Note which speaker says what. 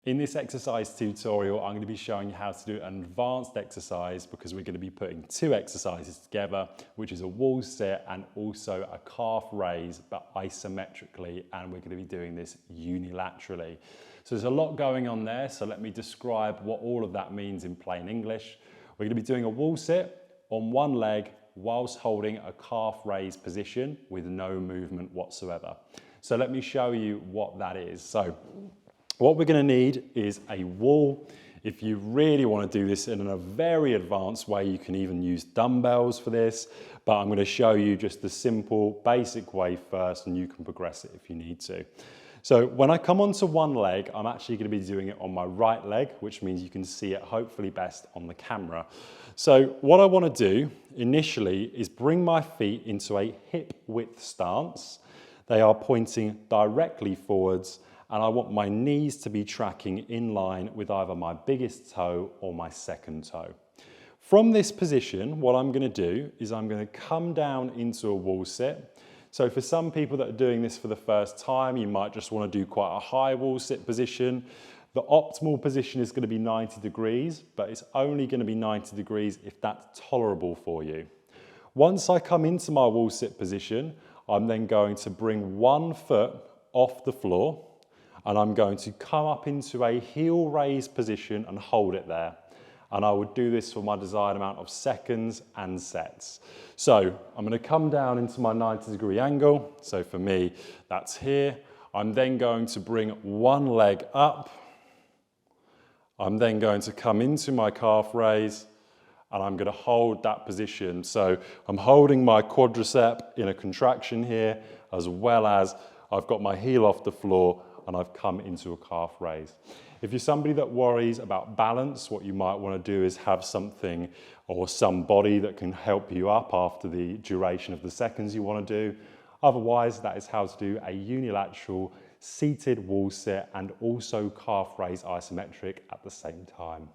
Speaker 1: In this exercise tutorial, I'm going to be showing you how to do an advanced exercise because we're going to be putting two exercises together, which is a wall sit and also a calf raise, but isometrically, and we're going to be doing this unilaterally. So there's a lot going on there, so let me describe what all of that means in plain English. We're going to be doing a wall sit on one leg whilst holding a calf raise position with no movement whatsoever. So let me show you what that is. So what we're going to need is a wall. If you really want to do this in a very advanced way, you can even use dumbbells for this, but I'm going to show you just the simple, basic way first, and you can progress it if you need to. So when I come onto one leg, I'm actually going to be doing it on my right leg, which means you can see it hopefully best on the camera. So what I want to do initially is bring my feet into a hip width stance. They are pointing directly forwards, and I want my knees to be tracking in line with either my biggest toe or my second toe. From this position, what I'm going to do is I'm going to come down into a wall sit. So for some people that are doing this for the first time, you might just want to do quite a high wall sit position. The optimal position is going to be 90 degrees, but it's only going to be 90 degrees if that's tolerable for you. Once I come into my wall sit position, I'm then going to bring one foot off the floor, and I'm going to come up into a heel raise position and hold it there. And I would do this for my desired amount of seconds and sets. So I'm going to come down into my 90-degree angle. So for me, that's here. I'm then going to bring one leg up. I'm then going to come into my calf raise, and I'm going to hold that position. So I'm holding my quadricep in a contraction here, as well as I've got my heel off the floor and I've come into a calf raise. If you're somebody that worries about balance, what you might want to do is have something or somebody that can help you up after the duration of the seconds you want to do. Otherwise, that is how to do a unilateral seated wall sit and also calf raise isometric at the same time.